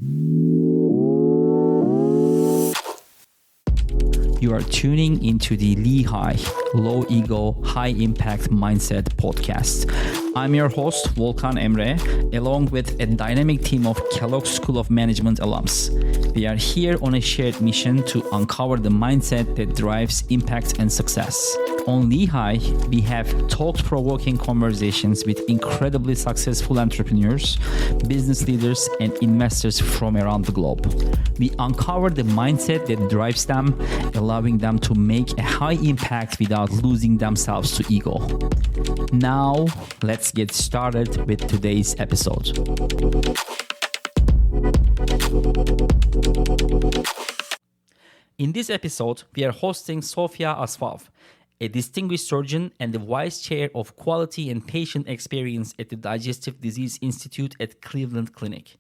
You are tuning into the LEHI Low Ego, High Impact Mindset podcast. I'm your host, Volkan Emre, along with a dynamic team of Kellogg School of Management alums. We are here on a shared mission to uncover the mindset that drives impact and success. On LEHI, we have thought-provoking conversations with incredibly successful entrepreneurs, business leaders, and investors from around the globe. We uncover the mindset that drives them, allowing them to make a high impact without losing themselves to ego. Now, let's get started with today's episode. In this episode, we are hosting Sofya Asfaw, a distinguished surgeon and the Vice Chair of Quality and Patient Experience at the Digestive Disease Institute at Cleveland Clinic.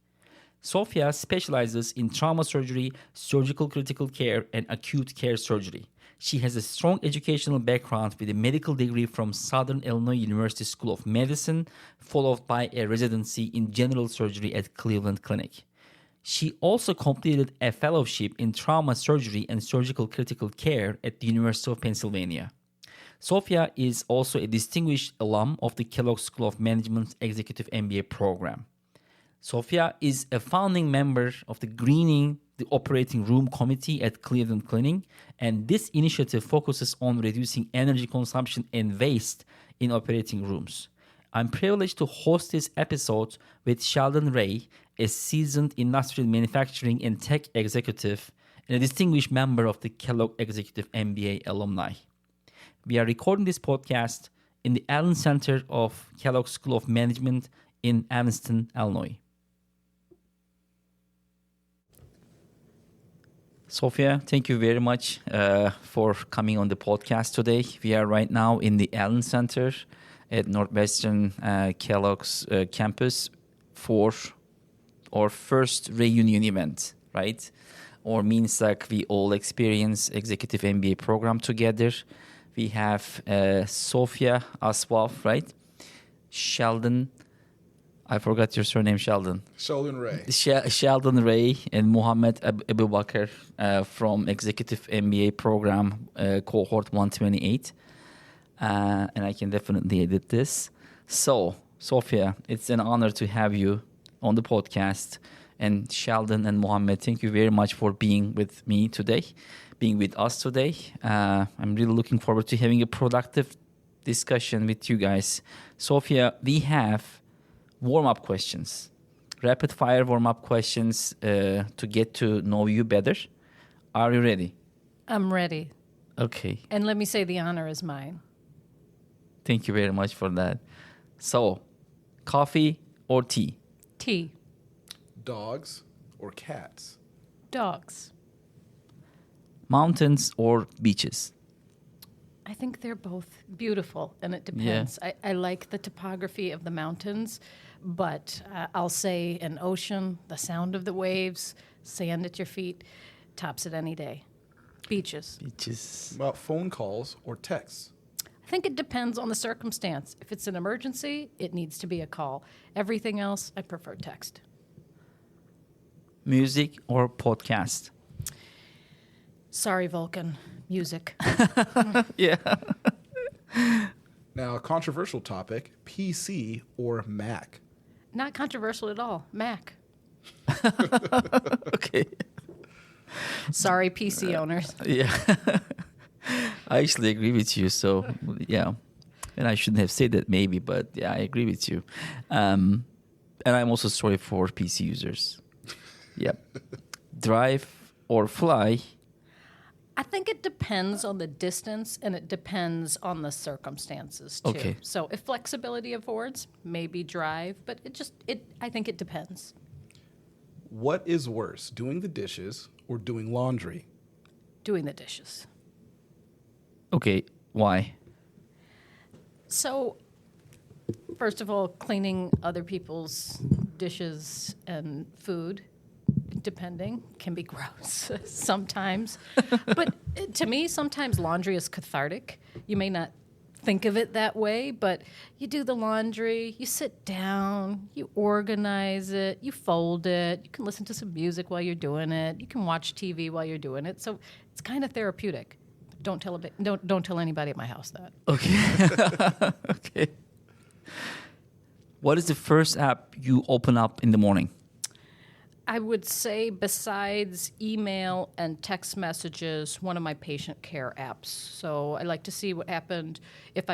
Sofya specializes in trauma surgery, surgical critical care, and acute care surgery. She has a strong educational background with a medical degree from Southern Illinois University School of Medicine, followed by a residency in general surgery at Cleveland Clinic. She also completed a fellowship in trauma surgery and surgical critical care at the University of Pennsylvania. Sofya is also a distinguished alum of the Kellogg School of Management Executive MBA program. Sofya is a founding member of the Greening the Operating Room Committee at Cleveland Clinic, and this initiative focuses on reducing energy consumption and waste in operating rooms. I'm privileged to host this episode with Sheldon Ray, a seasoned industrial manufacturing and tech executive and a distinguished member of the Kellogg Executive MBA alumni. We are recording this podcast in the Allen Center of Kellogg School of Management in Evanston, Illinois. Sofya, thank you very much for coming on the podcast today. We are right now in the Allen Center at Northwestern Kellogg's campus for our first reunion event, right? Or means like we all experience Executive MBA program together. We have Sofya Asfaw, right? Sheldon, I forgot your surname, Sheldon. Sheldon Ray. Sheldon Ray and Muhammad Abu Bakr from Executive MBA program, cohort 128. And I can definitely edit this. So, Sofya, it's an honor to have you on the podcast. And Sheldon and Muhammad, thank you very much for being with me today, being with us today. I'm really looking forward to having a productive discussion with you guys. Sofya, we have warm-up questions, rapid-fire warm-up questions to get to know you better. Are you ready? I'm ready. Okay. And let me say the honor is mine. Thank you very much for that. So, coffee or tea? Tea. Dogs or cats? Dogs. Mountains or beaches? I think they're both beautiful, and it depends. Yeah. I like the topography of the mountains, but I'll say an ocean, the sound of the waves, sand at your feet, tops it any day. Beaches. Beaches. About phone calls or texts? I think it depends on the circumstance. If it's an emergency, it needs to be a call. Everything else, I prefer text. Music or podcast? Sorry, Vulcan. Music. Yeah. Now, a controversial topic, PC or Mac? Not controversial at all. Mac. Okay. Sorry, PC owners. Yeah. I actually agree with you. So, yeah. And I shouldn't have said that maybe, but yeah, I agree with you. And I'm also sorry for PC users. Yep. Drive or fly? I think it depends on the distance and it depends on the circumstances too. Okay. So if flexibility affords, maybe drive, but I think it depends. What is worse, doing the dishes or doing laundry? Doing the dishes. Okay. Why? So, first of all, cleaning other people's dishes and food, depending, can be gross sometimes. But to me, sometimes laundry is cathartic. You may not think of it that way, but you do the laundry, you sit down, you organize it, you fold it, you can listen to some music while you're doing it, you can watch TV while you're doing it. So it's kind of therapeutic. Don't tell anybody at my house that. Okay. Okay. What is the first app you open up in the morning? I would say besides email and text messages, one of my patient care apps. So I like to see what happened if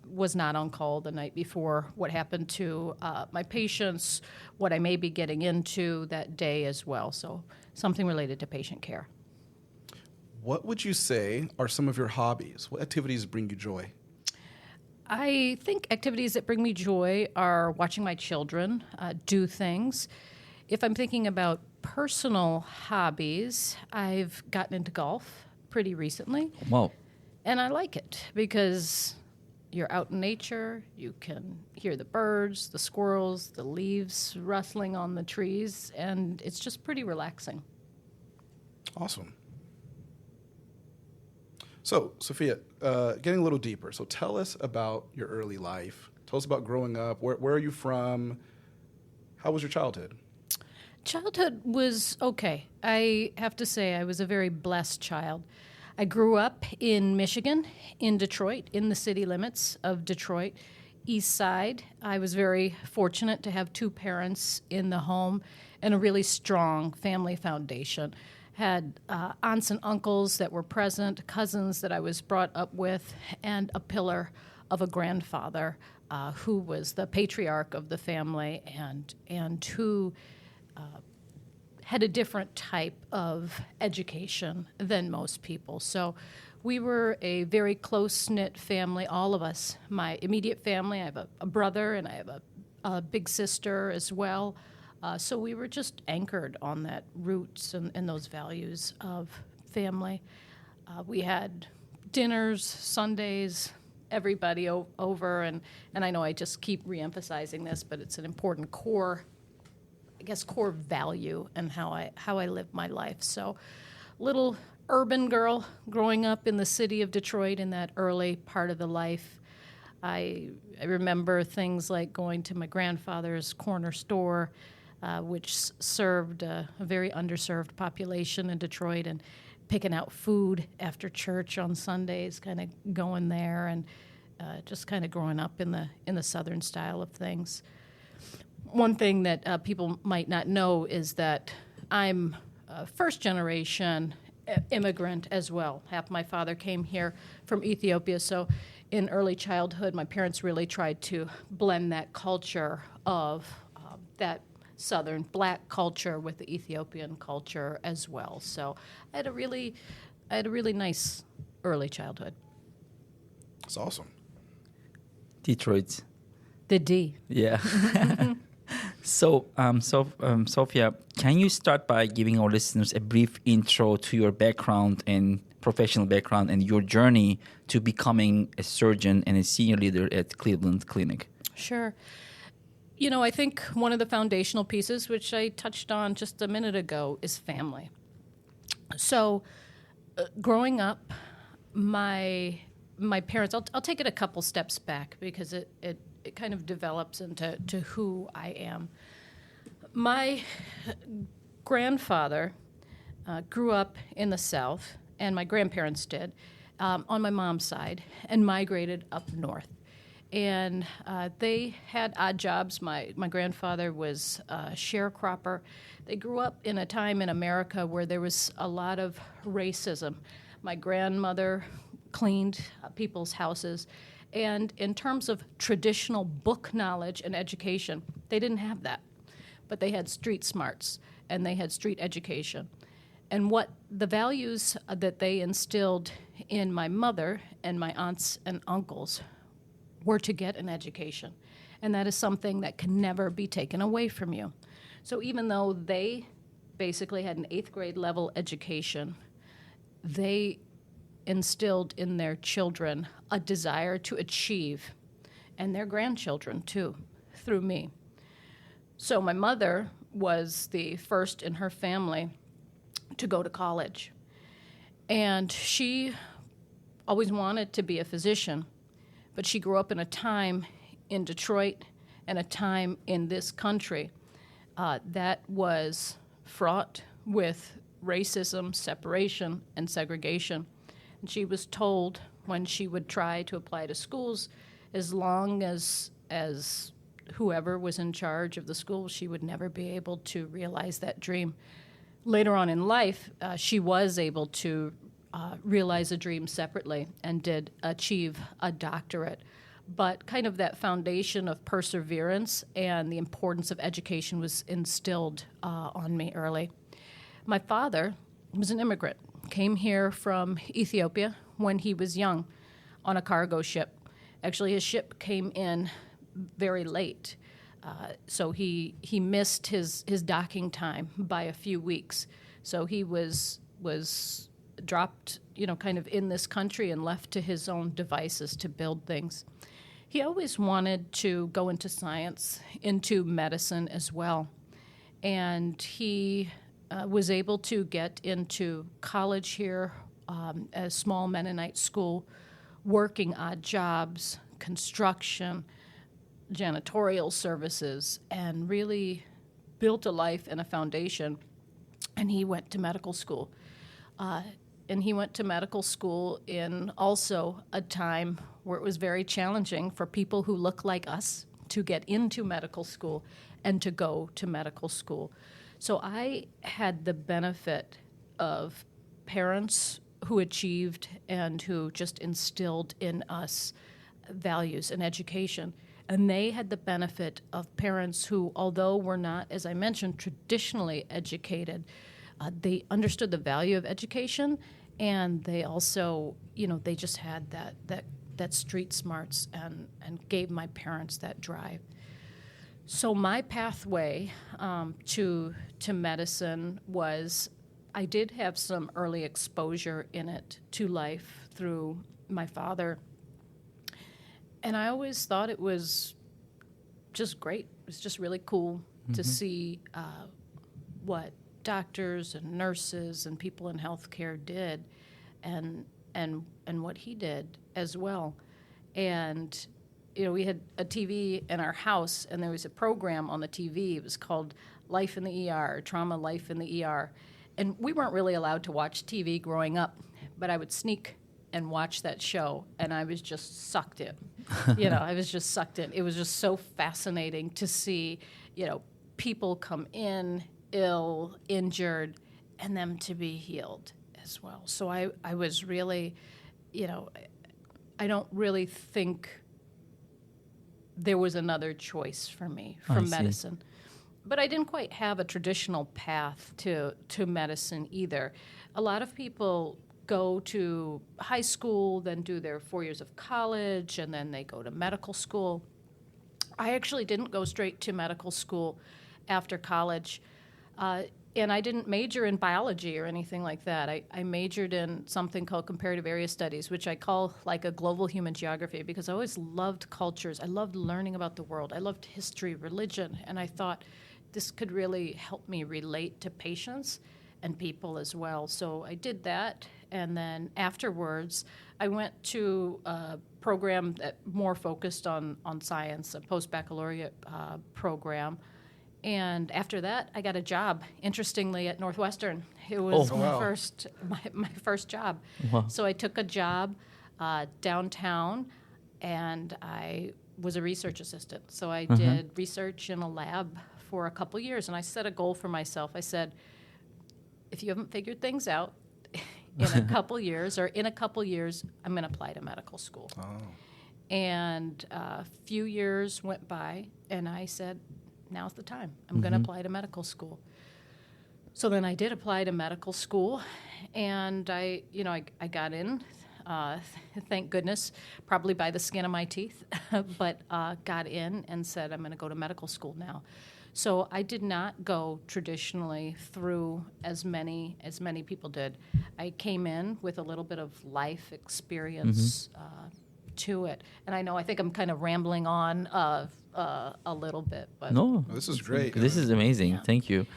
was not on call the night before, what happened to my patients, what I may be getting into that day as well. So something related to patient care. What would you say are some of your hobbies? What activities bring you joy? I think activities that bring me joy are watching my children do things. If I'm thinking about personal hobbies, I've gotten into golf pretty recently. Wow. And I like it because you're out in nature, you can hear the birds, the squirrels, the leaves rustling on the trees, and it's just pretty relaxing. Awesome. So, Sofya, getting a little deeper. So tell us about your early life. Tell us about growing up. Where are you from? How was your childhood? Childhood was okay. I have to say I was a very blessed child. I grew up in Michigan, in Detroit, in the city limits of Detroit, East Side. I was very fortunate to have two parents in the home and a really strong family foundation. Had aunts and uncles that were present, cousins that I was brought up with, and a pillar of a grandfather who was the patriarch of the family and who had a different type of education than most people. So we were a very close-knit family, all of us. My immediate family, I have a brother and I have a big sister as well. So we were just anchored on that roots and those values of family. We had dinners, Sundays, everybody over, and I know I just keep reemphasizing this, but it's an important core value and how I live my life. So little urban girl growing up in the city of Detroit in that early part of the life. I remember things like going to my grandfather's corner store, which served a very underserved population in Detroit, and picking out food after church on Sundays, kind of going there and just kind of growing up in the Southern style of things. One thing that people might not know is that I'm a first-generation immigrant as well. Half my father came here from Ethiopia, so in early childhood, my parents really tried to blend that culture of that Southern black culture with the Ethiopian culture as well. So I had a really nice early childhood. That's awesome. Detroit. The D. Yeah. So, Sofya, can you start by giving our listeners a brief intro to your background and professional background and your journey to becoming a surgeon and a senior leader at Cleveland Clinic? Sure. You know, I think one of the foundational pieces, which I touched on just a minute ago, is family. So, growing up, my parents, I'll take it a couple steps back because it kind of develops into who I am. My grandfather grew up in the South, and my grandparents did, on my mom's side, and migrated up north. And they had odd jobs. My grandfather was a sharecropper. They grew up in a time in America where there was a lot of racism. My grandmother cleaned people's houses. And in terms of traditional book knowledge and education, they didn't have that. But they had street smarts, and they had street education. And what the values that they instilled in my mother and my aunts and uncles were to get an education. And that is something that can never be taken away from you. So even though they basically had an 8th grade level education, they instilled in their children a desire to achieve, and their grandchildren too, through me. So my mother was the first in her family to go to college. And she always wanted to be a physician, But she grew up in a time in Detroit and a time in this country that was fraught with racism, separation, and segregation. And she was told when she would try to apply to schools, as long as whoever was in charge of the school, she would never be able to realize that dream. Later on in life, she was able to realize a dream separately and did achieve a doctorate. But kind of that foundation of perseverance and the importance of education was instilled on me early. My father was an immigrant, came here from Ethiopia when he was young on a cargo ship. Actually, his ship came in very late, so he missed his docking time by a few weeks. So he was dropped, kind of in this country and left to his own devices to build things. He always wanted to go into science, into medicine as well. And he was able to get into college here, a small Mennonite school, working odd jobs, construction, janitorial services, and really built a life and a foundation. And he went to medical school. And he went to medical school in also a time where it was very challenging for people who look like us to get into medical school and to go to medical school. So I had the benefit of parents who achieved and who just instilled in us values and education. And they had the benefit of parents who, although were not, as I mentioned, traditionally educated, they understood the value of education, and they also, they just had that street smarts and gave my parents that drive. So my pathway to medicine was, I did have some early exposure in it to life through my father, and I always thought it was just great. It was just really cool to see what doctors and nurses and people in healthcare did, and what he did as well. And we had a TV in our house, and there was a program on the TV. It was called Life in the ER, Trauma Life in the ER. And we weren't really allowed to watch TV growing up, but I would sneak and watch that show, and I was just sucked in. I was just sucked in. It was just so fascinating to see, people come in ill, injured, and them to be healed as well. So I was really, I don't really think there was another choice for me from medicine. But I didn't quite have a traditional path to medicine either. A lot of people go to high school, then do their 4 years of college, and then they go to medical school. I actually didn't go straight to medical school after college, and I didn't major in biology or anything like that. I majored in something called comparative area studies, which I call like a global human geography, because I always loved cultures. I loved learning about the world. I loved history, religion, and I thought this could really help me relate to patients and people as well. So I did that, and then afterwards I went to a program that more focused on science, a post-baccalaureate program. And after that, I got a job, interestingly, at Northwestern. It was my first job. Wow. So I took a job downtown, and I was a research assistant. So I did research in a lab for a couple years, and I set a goal for myself. I said, if you haven't figured things out in a couple years, I'm going to apply to medical school. Oh. And a few years went by, and I said, now's the time. I'm going to apply to medical school. So then I did apply to medical school, and I got in, thank goodness, probably by the skin of my teeth, but got in and said, I'm going to go to medical school now. So I did not go traditionally through as many people did. I came in with a little bit of life experience to it. And I think I'm kind of rambling on a little bit. But No. This is great. This is amazing. Yeah. Thank you.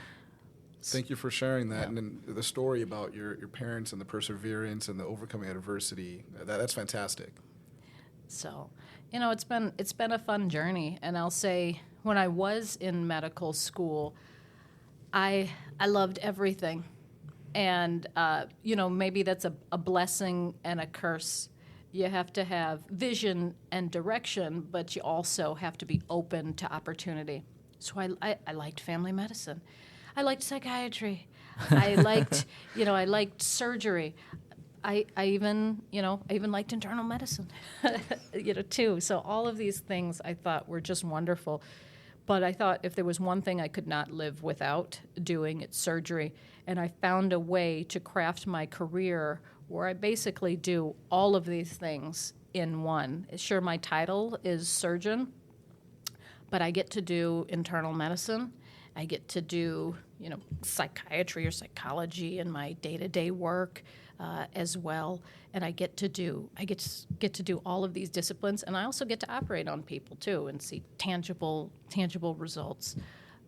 Thank you for sharing that. And then the story about your parents and the perseverance and the overcoming adversity, that's fantastic. So, it's been a fun journey. And I'll say, when I was in medical school, I loved everything. And, maybe that's a blessing and a curse. You have to have vision and direction, but you also have to be open to opportunity. So I liked family medicine. I liked psychiatry. I liked surgery. I even liked internal medicine, too. So all of these things I thought were just wonderful. But I thought if there was one thing I could not live without doing, it's surgery. And I found a way to craft my career where I basically do all of these things in one. Sure, my title is surgeon, but I get to do internal medicine. I get to do, psychiatry or psychology in my day-to-day work as well. And I get to do all of these disciplines, and I also get to operate on people too and see tangible results.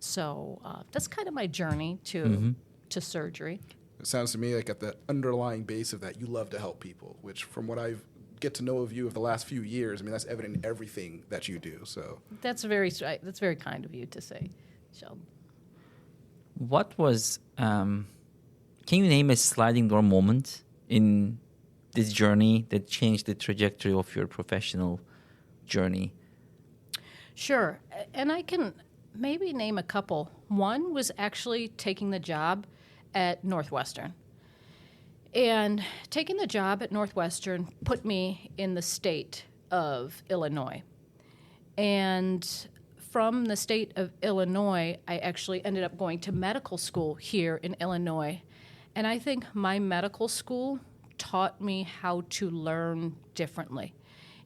So that's kind of my journey to surgery. It sounds to me like at the underlying base of that, you love to help people, which from what I get to know of you of the last few years, I mean, that's evident in everything that you do. So that's very kind of you to say, Sheldon. What was, can you name a sliding door moment in this journey that changed the trajectory of your professional journey? Sure. And I can maybe name a couple. One was actually taking the job at Northwestern. And taking the job at Northwestern put me in the state of Illinois. And from the state of Illinois, I actually ended up going to medical school here in Illinois. And I think my medical school taught me how to learn differently.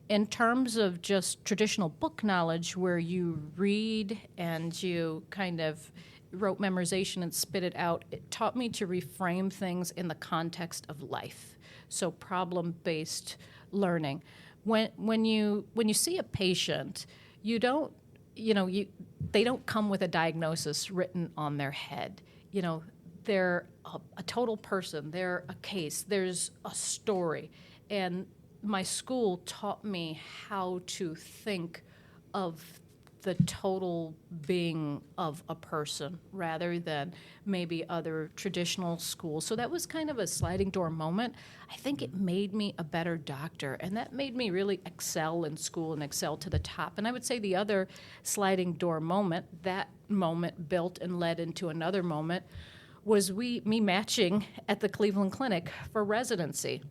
In terms of just traditional book knowledge where you read and you kind of rote memorization and spit it out, it taught me to reframe things in the context of life. So problem-based learning. When you see a patient, they don't come with a diagnosis written on their head. They're a total person. They're a case. There's a story. And my school taught me how to think of the total being of a person rather than maybe other traditional schools. So that was kind of a sliding door moment. I think it made me a better doctor, and that made me really excel in school and excel to the top. And I would say the other sliding door moment, that moment built and led into another moment, was me matching at the Cleveland Clinic for residency.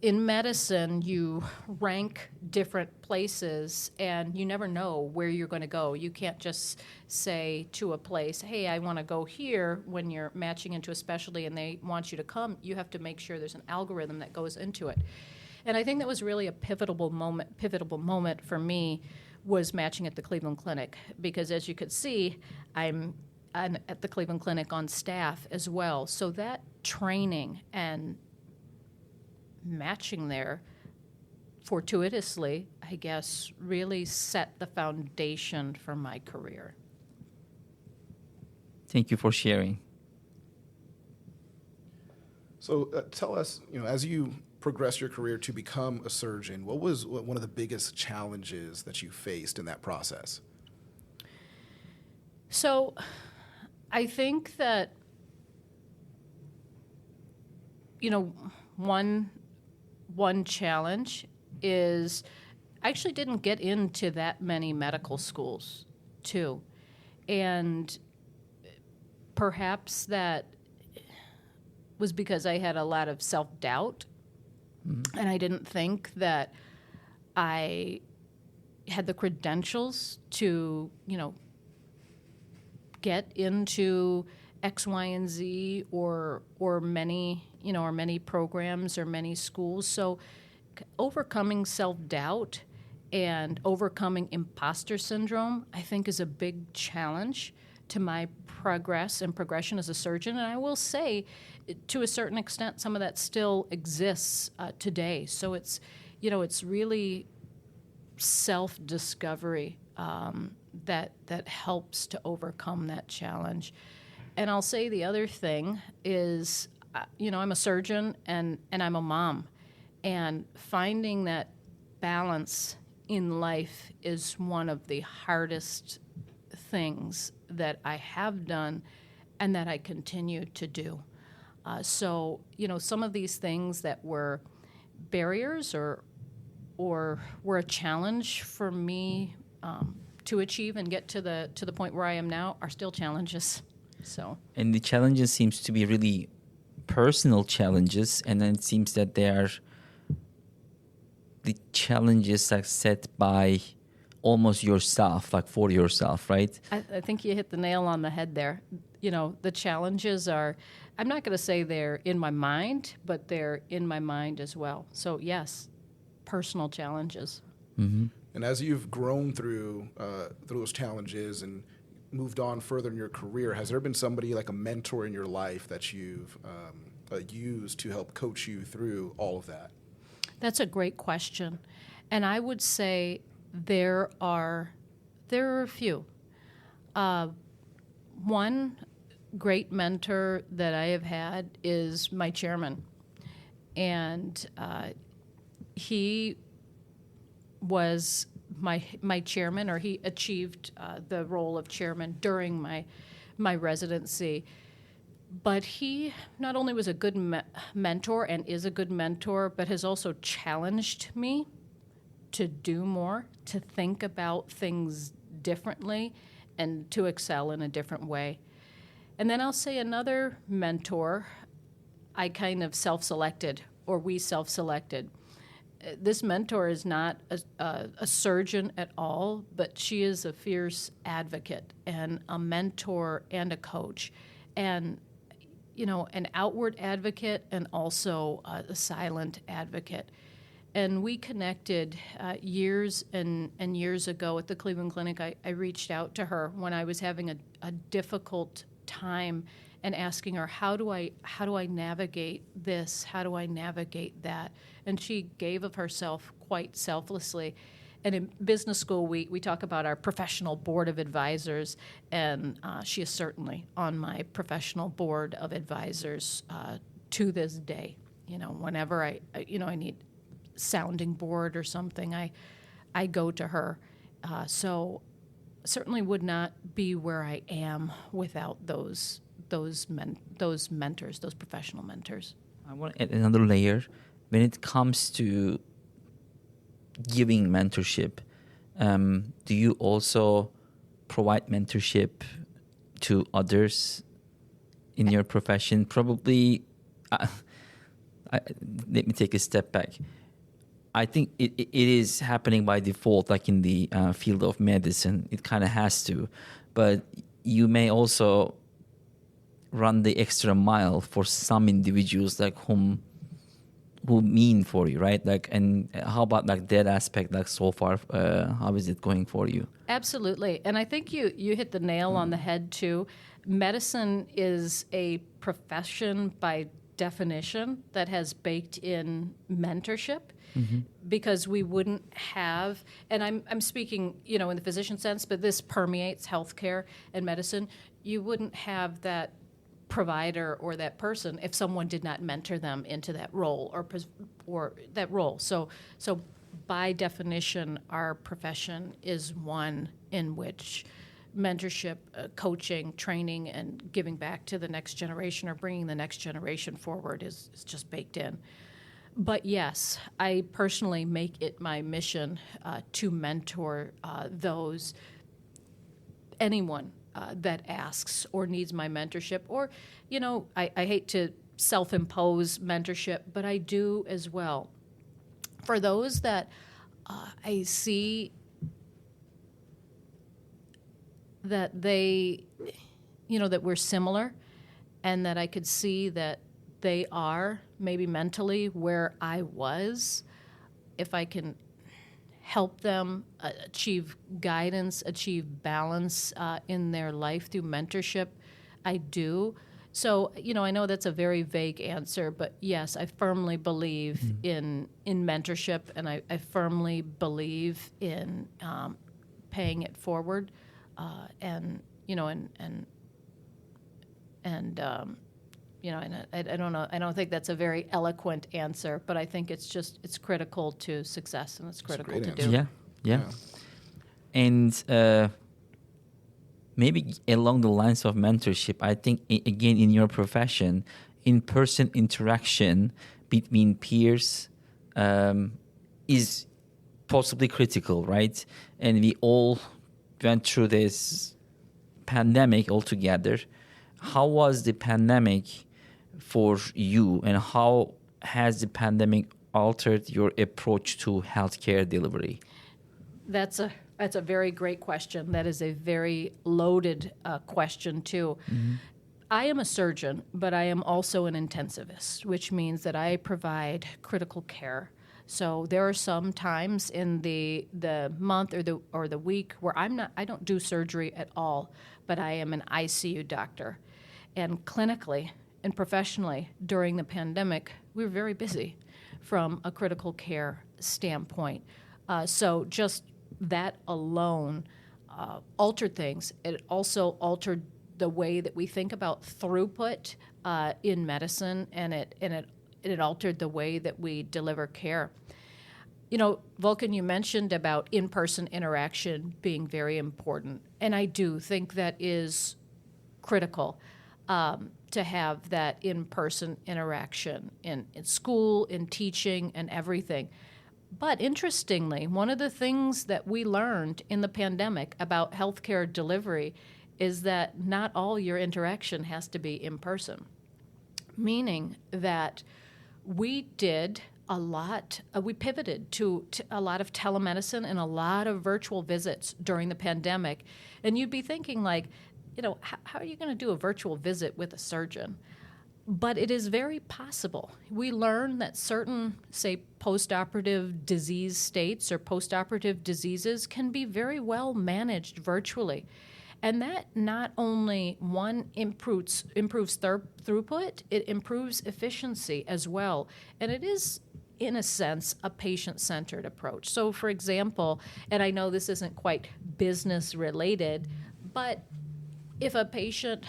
In medicine, you rank different places, and you never know where you're going to go. You can't just say to a place, hey, I want to go here, when you're matching into a specialty and they want you to come. You have to make sure there's an algorithm that goes into it. And I think that was really a pivotal moment for me, was matching at the Cleveland Clinic, because as you could see, I'm at the Cleveland Clinic on staff as well. So that training and matching there fortuitously, I guess, really set the foundation for my career. Thank you for sharing. So tell us, as you progress your career to become a surgeon, what was one of the biggest challenges that you faced in that process? So I think that, one challenge is I actually didn't get into that many medical schools, too. And perhaps that was because I had a lot of self-doubt, and I didn't think that I had the credentials to, get into X, Y, and Z or many, or many programs or many schools. So overcoming self-doubt and overcoming imposter syndrome, I think, is a big challenge to my progression as a surgeon. And I will say, to a certain extent, some of that still exists today. So it's really self-discovery that helps to overcome that challenge. And I'll say the other thing is, I'm a surgeon and I'm a mom. And finding that balance in life is one of the hardest things that I have done and that I continue to do. So, some of these things that were barriers or were a challenge for me to achieve and get to the point where I am now are still challenges. So. And the challenges seems to be really personal challenges, and then it seems that they are the challenges are set by almost yourself, like for yourself, right? I think you hit the nail on the head there. The challenges are, I'm not going to say they're in my mind, but they're in my mind as well. So yes, personal challenges. Mm-hmm. And as you've grown through those challenges and moved on further in your career, has there been somebody like a mentor in your life that you've used to help coach you through all of that? That's a great question. And I would say there are a few. One great mentor that I have had is my chairman. And he was my chairman, or he achieved the role of chairman during my residency. But he not only was a good mentor and is a good mentor, but has also challenged me to do more, to think about things differently, and to excel in a different way. And then I'll say another mentor I kind of self-selected, or we self-selected. This mentor is not a surgeon at all, but she is a fierce advocate and a mentor and a coach. And an outward advocate and also a silent advocate. And we connected years and years ago at the Cleveland Clinic. I reached out to her when I was having a difficult time and asking her, how do I navigate this? How do I navigate that? And she gave of herself quite selflessly. And in business school, we talk about our professional board of advisors, and she is certainly on my professional board of advisors to this day. Whenever I need sounding board or something, I go to her. So certainly would not be where I am without those mentors, those professional mentors. I want to add another layer. When it comes to giving mentorship, do you also provide mentorship to others in your profession? Probably, let me take a step back. I think it is happening by default, like in the field of medicine. It kind of has to. But you may also run the extra mile for some individuals, like who mean for you, right? Like, and how about like that aspect? Like so far, how is it going for you? Absolutely, and I think you hit the nail on the head too. Medicine is a profession by definition that has baked in mentorship. Mm-hmm. Because we wouldn't have, and I'm speaking, in the physician sense, but this permeates healthcare and medicine. You wouldn't have that provider or that person if someone did not mentor them into that role or that role. So by definition, our profession is one in which mentorship, coaching, training, and giving back to the next generation or bringing the next generation forward is just baked in. But yes, I personally make it my mission to mentor anyone that asks or needs my mentorship. Or, I hate to self-impose mentorship, but I do as well. For those that I see that they, that we're similar, and that I could see that they are maybe mentally where I was, if I can help them achieve guidance, achieve balance in their life through mentorship, I do. So, I know that's a very vague answer, but yes, I firmly believe in mentorship, and I firmly believe in paying it forward, and I don't know. I don't think that's a very eloquent answer, but I think it's critical to success, and it's critical to do. Yeah. And maybe along the lines of mentorship, I think, again, in your profession, in-person interaction between peers is possibly critical, right? And we all went through this pandemic altogether. How was the pandemic for you, and how has the pandemic altered your approach to healthcare delivery? That's a very great question. That is a very loaded question, too. Mm-hmm. I am a surgeon, but I am also an intensivist, which means that I provide critical care. So there are some times in the month or the week where I don't do surgery at all, but I am an ICU doctor. And clinically and professionally during the pandemic, we were very busy from a critical care standpoint. So just that alone altered things. It also altered the way that we think about throughput in medicine, and it altered the way that we deliver care. Vulcan, you mentioned about in-person interaction being very important, and I do think that is critical to have that in-person interaction in school, in teaching, and everything. But interestingly, one of the things that we learned in the pandemic about healthcare delivery is that not all your interaction has to be in person, meaning that we did a lot, we pivoted to a lot of telemedicine and a lot of virtual visits during the pandemic. And you'd be thinking like, how are you going to do a virtual visit with a surgeon? But it is very possible. We learn that certain, say, postoperative disease states or postoperative diseases can be very well managed virtually. And that not only, one, improves throughput, it improves efficiency as well. And it is, in a sense, a patient-centered approach. So, for example, and I know this isn't quite business-related, but if a patient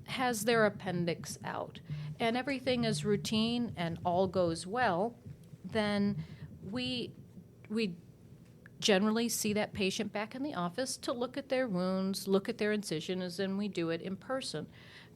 has their appendix out and everything is routine and all goes well, then we generally see that patient back in the office to look at their wounds, look at their incisions, and we do it in person.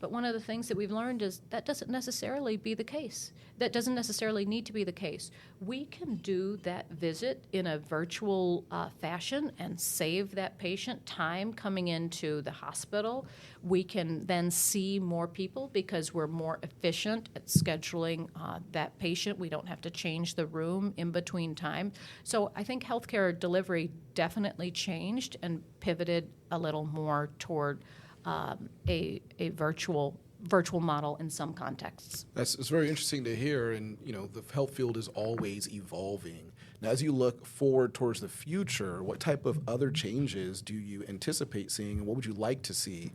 But one of the things that we've learned is that doesn't necessarily be the case. That doesn't necessarily need to be the case. We can do that visit in a virtual fashion and save that patient time coming into the hospital. We can then see more people because we're more efficient at scheduling that patient. We don't have to change the room in between time. So I think healthcare delivery definitely changed and pivoted a little more toward a virtual model in some contexts. It's very interesting to hear, and the health field is always evolving. Now, as you look forward towards the future, what type of other changes do you anticipate seeing, and what would you like to see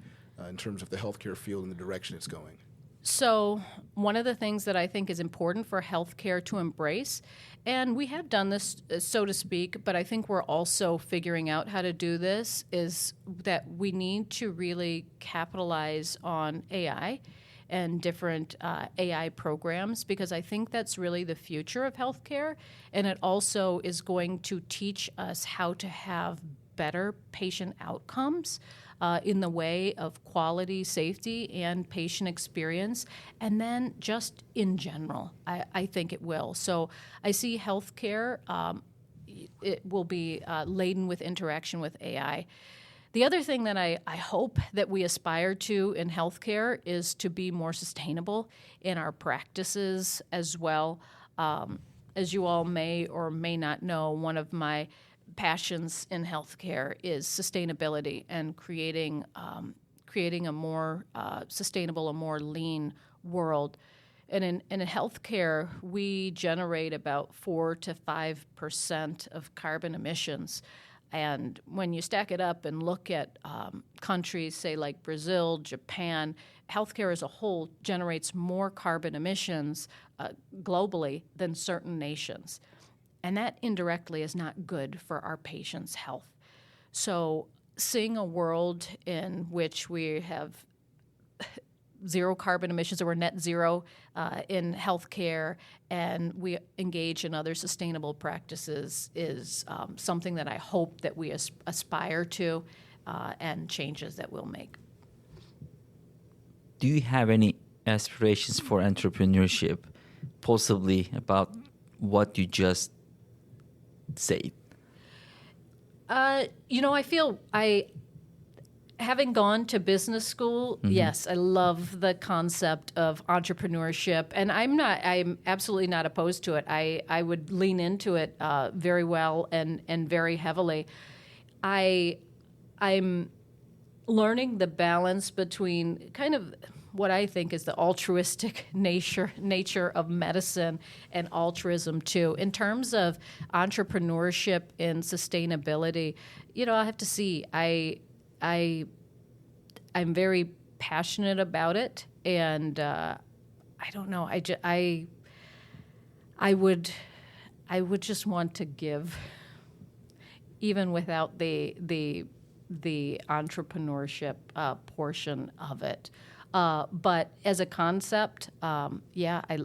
in terms of the healthcare field and the direction it's going? So one of the things that I think is important for healthcare to embrace, and we have done this, so to speak, but I think we're also figuring out how to do this, is that we need to really capitalize on AI and different AI programs, because I think that's really the future of healthcare, and it also is going to teach us how to have better patient outcomes in the way of quality, safety, and patient experience, and then just in general, I think it will. So I see healthcare, it will be laden with interaction with AI. The other thing that I hope that we aspire to in healthcare is to be more sustainable in our practices as well. As you all may or may not know, one of my passions in healthcare is sustainability and creating a more sustainable, a more lean world. And in healthcare, we generate about 4 to 5% of carbon emissions. And when you stack it up and look at countries, say like Brazil, Japan, healthcare as a whole generates more carbon emissions globally than certain nations. And that indirectly is not good for our patients' health. So seeing a world in which we have zero carbon emissions, or we're net zero in healthcare, and we engage in other sustainable practices is something that I hope that we aspire to, and changes that we'll make. Do you have any aspirations for entrepreneurship, possibly about what you just said? I feel having gone to business school, yes, I love the concept of entrepreneurship, and I'm absolutely not opposed to it. I would lean into it very well and very heavily. I'm learning the balance between kind of what I think is the altruistic nature of medicine and altruism too. In terms of entrepreneurship and sustainability, I have to see. I'm very passionate about it, and I don't know. I would just want to give, even without the entrepreneurship portion of it. But as a concept, I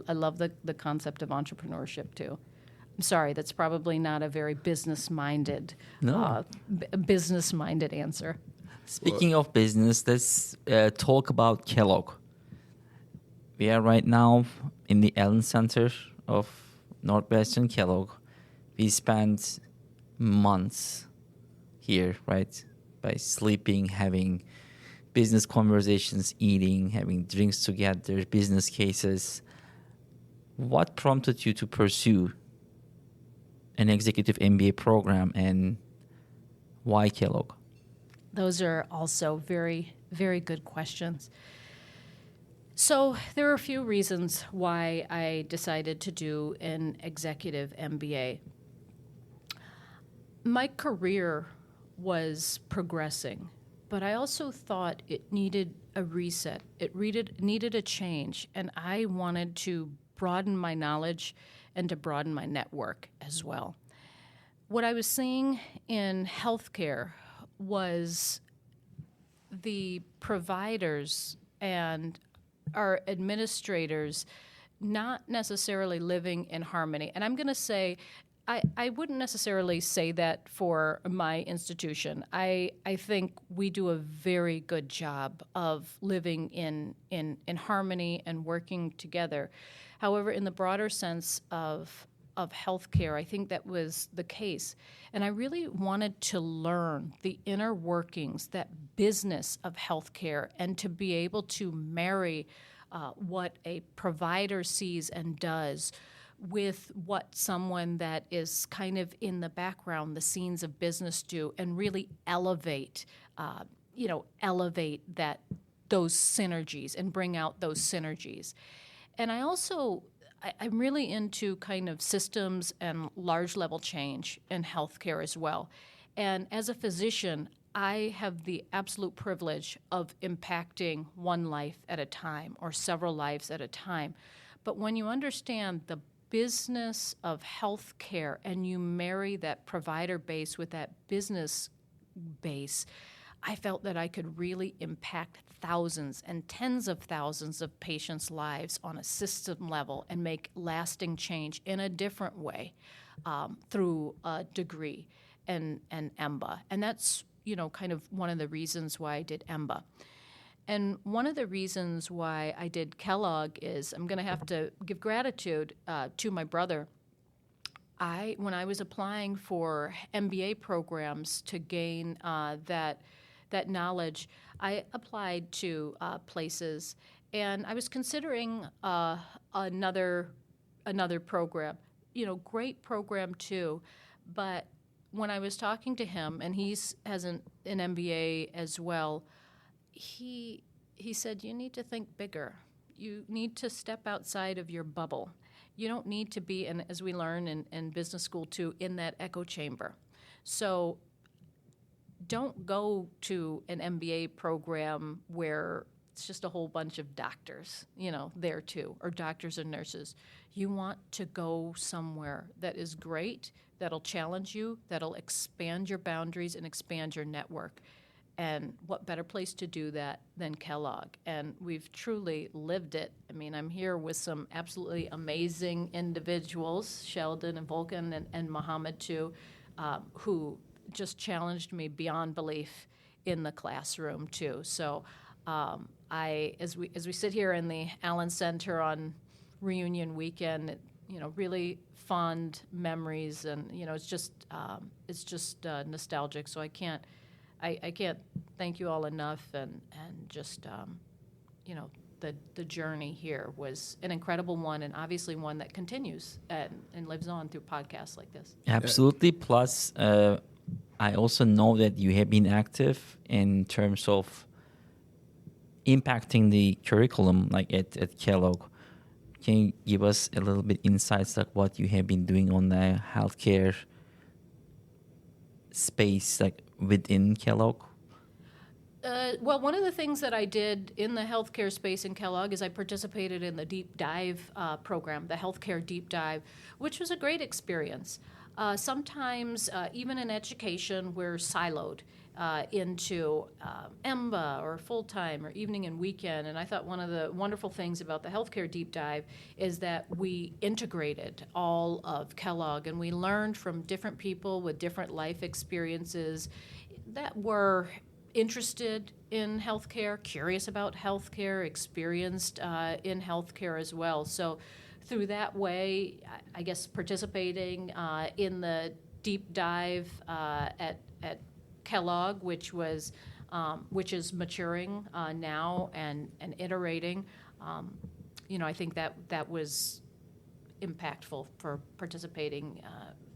love the concept of entrepreneurship too. I'm sorry, that's probably not a very business-minded answer. Speaking of business, let's talk about Kellogg. We are right now in the Allen Center of Northwestern Kellogg. We spent months here, right? By sleeping, having business conversations, eating, having drinks together, business cases. What prompted you to pursue an executive MBA program, and why Kellogg? Those are also very, very good questions. So there are a few reasons why I decided to do an executive MBA. My career was progressing, but I also thought it needed a reset. It needed a change, and I wanted to broaden my knowledge and to broaden my network as well. What I was seeing in healthcare was the providers and our administrators not necessarily living in harmony. And I'm going to say, I wouldn't necessarily say that for my institution. I think we do a very good job of living in harmony and working together. However, in the broader sense of healthcare, I think that was the case. And I really wanted to learn the inner workings, that business of healthcare, and to be able to marry what a provider sees and does with what someone that is kind of in the background, the scenes of business do, and really elevate those synergies and bring out those synergies. And I'm really into kind of systems and large level change in healthcare as well. And as a physician, I have the absolute privilege of impacting one life at a time or several lives at a time. But when you understand the business of healthcare and you marry that provider base with that business base, I felt that I could really impact thousands and tens of thousands of patients' lives on a system level and make lasting change in a different way through a degree and EMBA. And that's, kind of one of the reasons why I did EMBA. And one of the reasons why I did Kellogg is I'm going to have to give gratitude to my brother. When I was applying for MBA programs to gain that knowledge, I applied to places, and I was considering another program. Great program too, but when I was talking to him, and he has an MBA as well, he said, you need to think bigger. You need to step outside of your bubble. You don't need to be, and as we learn in business school too, in that echo chamber. So don't go to an MBA program where it's just a whole bunch of doctors, there too, or doctors and nurses. You want to go somewhere that is great, that'll challenge you, that'll expand your boundaries and expand your network. And what better place to do that than Kellogg? And we've truly lived it. I mean, I'm here with some absolutely amazing individuals, Sheldon and Volkan and Mohammed too, who just challenged me beyond belief in the classroom too. So as we sit here in the Allen Center on reunion weekend, really fond memories, and it's just nostalgic. So I can't thank you all enough, and just the journey here was an incredible one, and obviously one that continues and lives on through podcasts like this. Absolutely. Plus, I also know that you have been active in terms of impacting the curriculum, like at Kellogg. Can you give us a little bit insights, like what you have been doing on the healthcare space, like within Kellogg? Well, one of the things that I did in the healthcare space in Kellogg is I participated in the deep dive program, the healthcare deep dive, which was a great experience. Sometimes, even in education, we're siloed into EMBA or full-time or evening and weekend. And I thought one of the wonderful things about the healthcare deep dive is that we integrated all of Kellogg, and we learned from different people with different life experiences that were interested in healthcare, curious about healthcare, experienced in healthcare as well. So through that way, I guess participating in the deep dive at Kellogg, which is maturing now and iterating, I think that was impactful for participating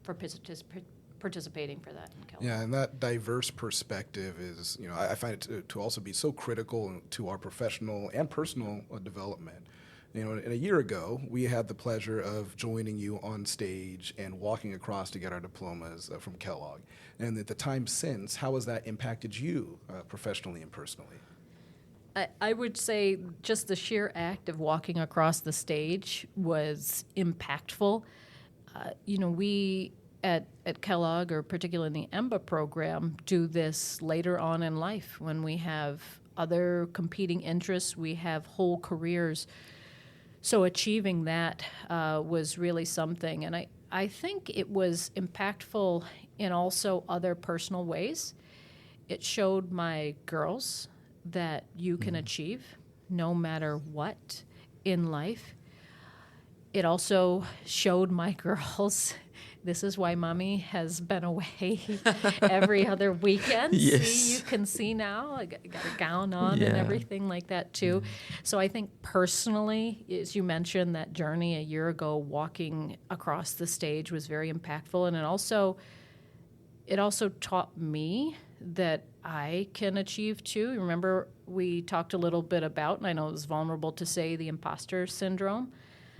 for that in Kellogg. Yeah, and that diverse perspective is, I find it to also be so critical to our professional and personal development. And a year ago, we had the pleasure of joining you on stage and walking across to get our diplomas from Kellogg. And at the time since, how has that impacted you professionally and personally? I would say just the sheer act of walking across the stage was impactful. We at Kellogg, or particularly in the EMBA program, do this later on in life when we have other competing interests, we have whole careers. So achieving that was really something. And I think it was impactful in also other personal ways. It showed my girls that you can achieve no matter what in life. It also showed my girls, this is why Mommy has been away every other weekend. Yes. See, you can see now. I got a gown on and everything like that too. So I think personally, as you mentioned, that journey a year ago, walking across the stage was very impactful. And it also taught me that I can achieve too. Remember, we talked a little bit about, and I know it was vulnerable to say, the imposter syndrome.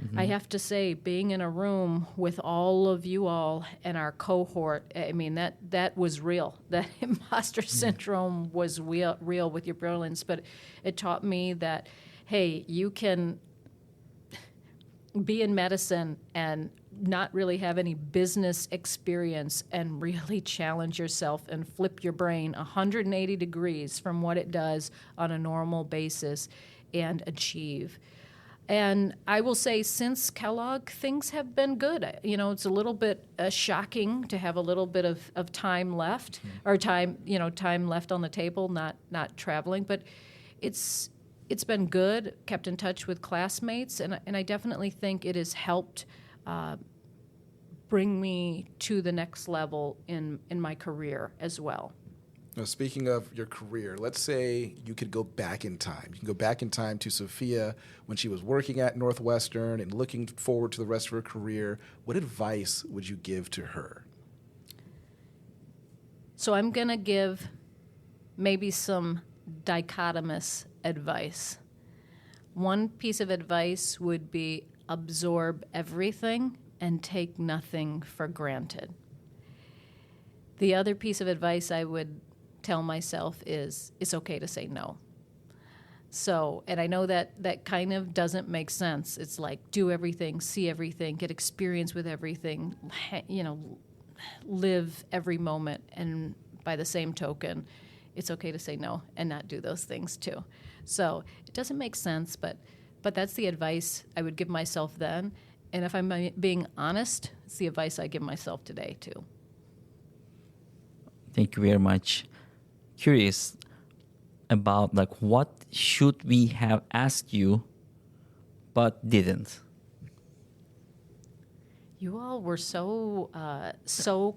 Mm-hmm. I have to say, being in a room with all of you all and our cohort, I mean, that was real. That imposter syndrome was real with your brilliance. But it taught me that, hey, you can be in medicine and not really have any business experience and really challenge yourself and flip your brain 180 degrees from what it does on a normal basis and achieve. And I will say, since Kellogg, things have been good. It's a little bit shocking to have a little bit of time left, or time left on the table, not traveling. But it's been good. Kept in touch with classmates, and I definitely think it has helped bring me to the next level in my career as well. Now, speaking of your career, let's say you could go back in time. You can go back in time to Sofya when she was working at Northwestern and looking forward to the rest of her career. What advice would you give to her? So I'm going to give maybe some dichotomous advice. One piece of advice would be absorb everything and take nothing for granted. The other piece of advice I would tell myself is it's okay to say no. So, and I know that kind of doesn't make sense. It's like do everything, see everything, get experience with everything, live every moment. And by the same token, it's okay to say no and not do those things too. So it doesn't make sense, but that's the advice I would give myself then. And if I'm being honest, it's the advice I give myself today too. Thank you very much. Curious about like what should we have asked you but didn't? You all were so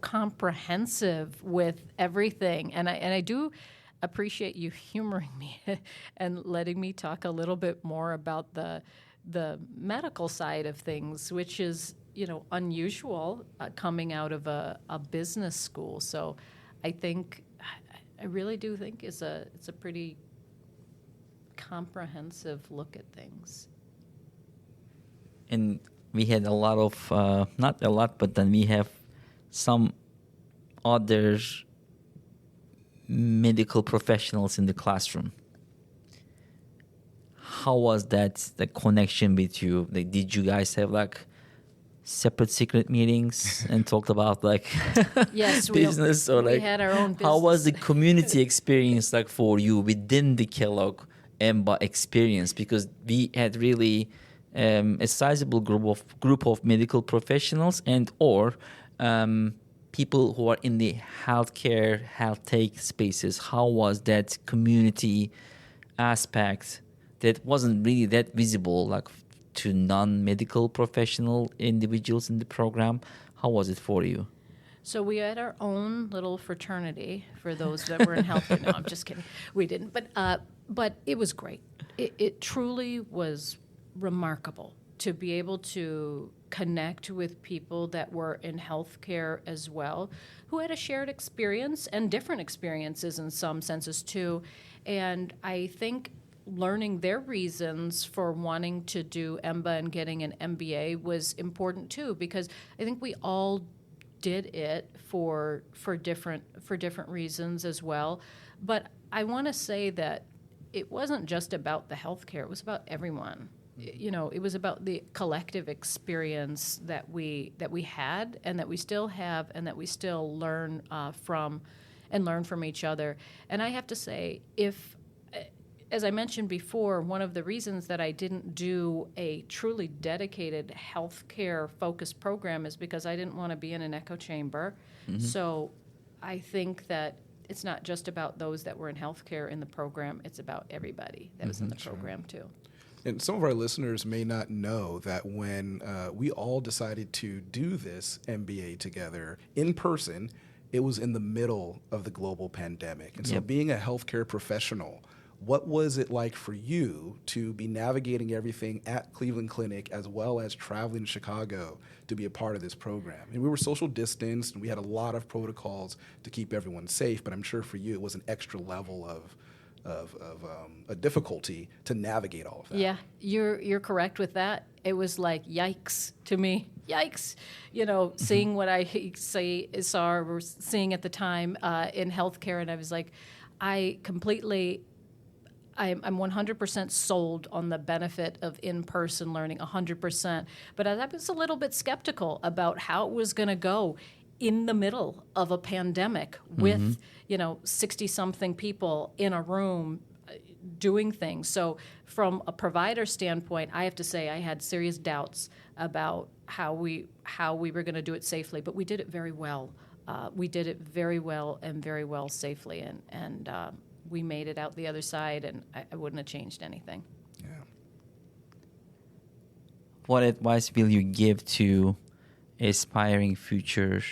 comprehensive with everything, and I do appreciate you humoring me and letting me talk a little bit more about the medical side of things, which is unusual coming out of a business school. So I really do think it's a pretty comprehensive look at things. And we had a lot of, not a lot, but then we have some other medical professionals in the classroom. How was that, the connection with you? Like, did you guys have like separate secret meetings and talked about like yes, business or we like had our own business. How was the community experience like for you within the Kellogg EMBA experience? Because we had really a sizable group of medical professionals and or people who are in the healthcare, health tech spaces. How was that community aspect that wasn't really that visible like to non-medical professional individuals in the program? How was it for you? So we had our own little fraternity for those that were in healthcare. No, I'm just kidding. We didn't. But it was great. It truly was remarkable to be able to connect with people that were in healthcare as well, who had a shared experience and different experiences in some senses too. And I think learning their reasons for wanting to do EMBA and getting an MBA was important too, because I think we all did it for different reasons as well. But I want to say that it wasn't just about the healthcare; it was about everyone. It was about the collective experience that we had and that we still have and that we still learn from each other. And I have to say, as I mentioned before, one of the reasons that I didn't do a truly dedicated healthcare focused program is because I didn't want to be in an echo chamber. Mm-hmm. So I think that it's not just about those that were in healthcare in the program, it's about everybody that was in the program too. And some of our listeners may not know that when we all decided to do this MBA together in person, it was in the middle of the global pandemic. And so being a healthcare professional, what was it like for you to be navigating everything at Cleveland Clinic as well as traveling to Chicago to be a part of this program? And we were social distanced and we had a lot of protocols to keep everyone safe, but I'm sure for you it was an extra level of a difficulty to navigate all of that. Yeah, you're correct with that. It was like yikes to me. Yikes, seeing what I saw or were seeing at the time in healthcare, and I was like, I'm 100% sold on the benefit of in-person learning, 100%. But I was a little bit skeptical about how it was going to go in the middle of a pandemic with 60-something people in a room doing things. So from a provider standpoint, I have to say I had serious doubts about how we were going to do it safely, but we did it very well. We did it very well and very well safely, and we made it out the other side, and I wouldn't have changed anything. Yeah. What advice will you give to aspiring future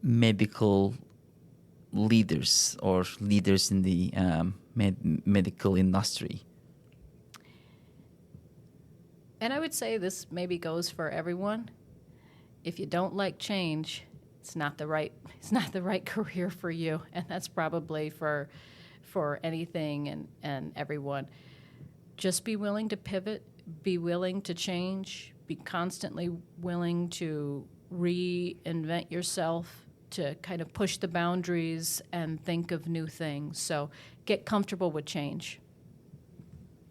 medical leaders or leaders in the medical industry? And I would say this maybe goes for everyone. If you don't like change, it's not the right career for you, and that's probably for anything and everyone. Just be willing to pivot, be willing to change, be constantly willing to reinvent yourself, to kind of push the boundaries and think of new things. So get comfortable with change.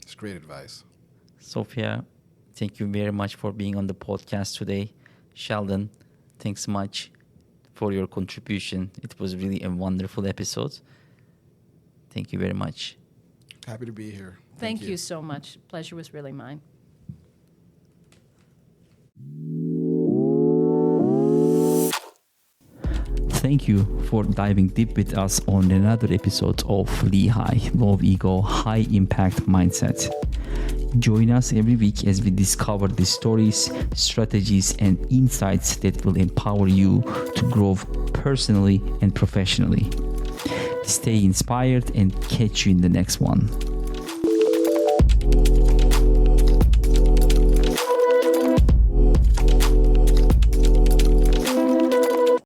It's great advice. Sofya, thank you very much for being on the podcast today. Sheldon, thanks much for your contribution. It was really a wonderful episode. Thank you very much. Happy to be here. Thank you so much. Pleasure was really mine. Thank you for diving deep with us on another episode of LEHI, Low Ego, High Impact Mindset. Join us every week as we discover the stories, strategies, and insights that will empower you to grow personally and professionally. Stay inspired and catch you in the next one.